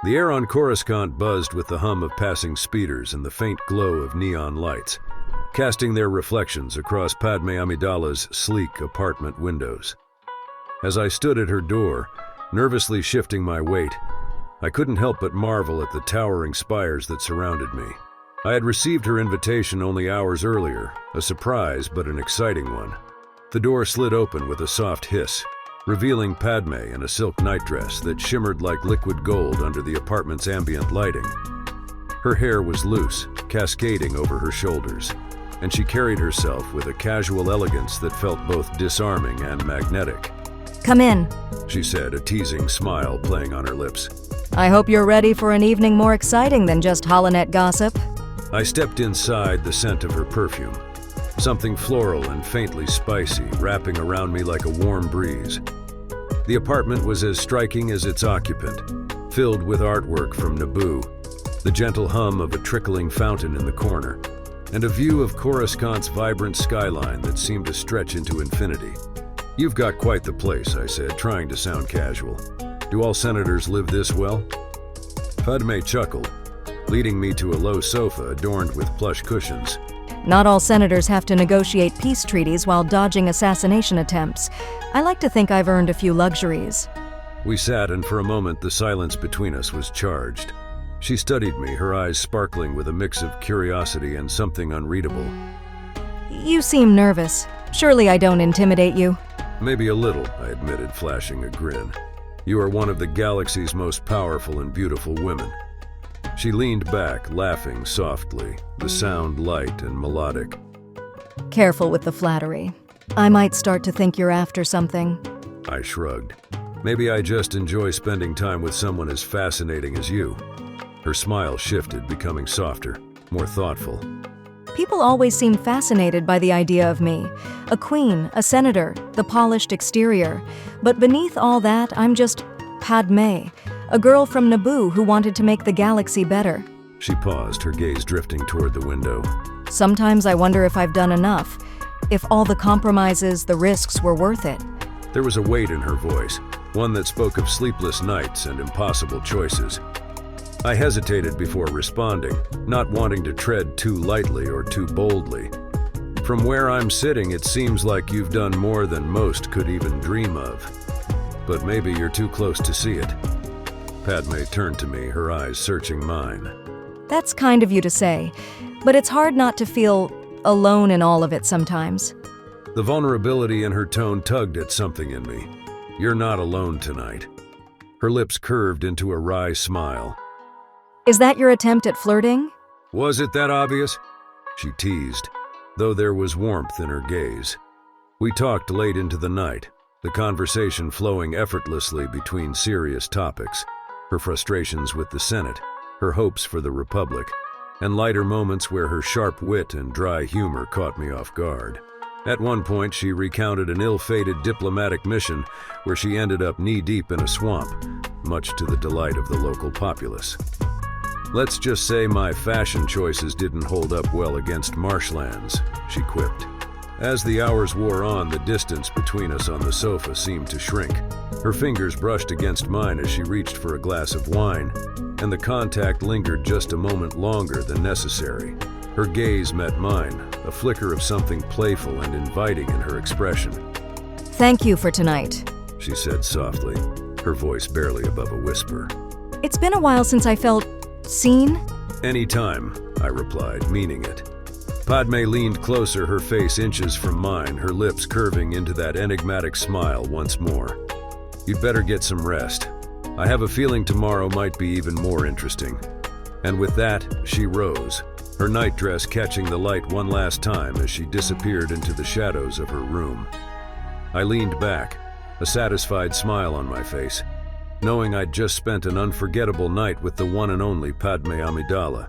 The air on Coruscant buzzed with the hum of passing speeders and the faint glow of neon lights, casting their reflections across Padmé Amidala's sleek apartment windows. As I stood at her door, nervously shifting my weight, I couldn't help but marvel at the towering spires that surrounded me. I had received her invitation only hours earlier, a surprise but an exciting one. The door slid open with a soft hiss, revealing Padmé in a silk nightdress that shimmered like liquid gold under the apartment's ambient lighting. Her hair was loose, cascading over her shoulders, and she carried herself with a casual elegance that felt both disarming and magnetic. "Come in," she said, a teasing smile playing on her lips. "I hope you're ready for an evening more exciting than just holonet gossip." I stepped inside, the scent of her perfume, something floral and faintly spicy, wrapping around me like a warm breeze. The apartment was as striking as its occupant, filled with artwork from Naboo, the gentle hum of a trickling fountain in the corner, and a view of Coruscant's vibrant skyline that seemed to stretch into infinity. "You've got quite the place," I said, trying to sound casual. "Do all senators live this well?" Padmé chuckled, leading me to a low sofa adorned with plush cushions. "Not all senators have to negotiate peace treaties while dodging assassination attempts. I like to think I've earned a few luxuries." We sat, and for a moment the silence between us was charged. She studied me, her eyes sparkling with a mix of curiosity and something unreadable. "You seem nervous. Surely I don't intimidate you." "Maybe a little," I admitted, flashing a grin. "You are one of the galaxy's most powerful and beautiful women." She leaned back, laughing softly, the sound light and melodic. "Careful with the flattery. I might start to think you're after something." I shrugged. "Maybe I just enjoy spending time with someone as fascinating as you." Her smile shifted, becoming softer, more thoughtful. "People always seem fascinated by the idea of me. A queen, a senator, the polished exterior. But beneath all that, I'm just Padmé, a girl from Naboo who wanted to make the galaxy better." She paused, her gaze drifting toward the window. "Sometimes I wonder if I've done enough, if all the compromises, the risks were worth it." There was a weight in her voice, one that spoke of sleepless nights and impossible choices. I hesitated before responding, not wanting to tread too lightly or too boldly. "From where I'm sitting, it seems like you've done more than most could even dream of. But maybe you're too close to see it." Padmé turned to me, her eyes searching mine. "That's kind of you to say, but it's hard not to feel alone in all of it sometimes." The vulnerability in her tone tugged at something in me. "You're not alone tonight." Her lips curved into a wry smile. "Is that your attempt at flirting?" "Was it that obvious?" she teased, though there was warmth in her gaze. We talked late into the night, the conversation flowing effortlessly between serious topics, her frustrations with the Senate, her hopes for the Republic, and lighter moments where her sharp wit and dry humor caught me off guard. At one point, she recounted an ill-fated diplomatic mission where she ended up knee-deep in a swamp, much to the delight of the local populace. "Let's just say my fashion choices didn't hold up well against marshlands," she quipped. As the hours wore on, the distance between us on the sofa seemed to shrink. Her fingers brushed against mine as she reached for a glass of wine, and the contact lingered just a moment longer than necessary. Her gaze met mine, a flicker of something playful and inviting in her expression. "Thank you for tonight," she said softly, her voice barely above a whisper. "It's been a while since I felt seen." "Anytime," I replied, meaning it. Padmé leaned closer, her face inches from mine, her lips curving into that enigmatic smile once more. "You'd better get some rest. I have a feeling tomorrow might be even more interesting." And with that, she rose, her nightdress catching the light one last time as she disappeared into the shadows of her room. I leaned back, a satisfied smile on my face, knowing I'd just spent an unforgettable night with the one and only Padmé Amidala.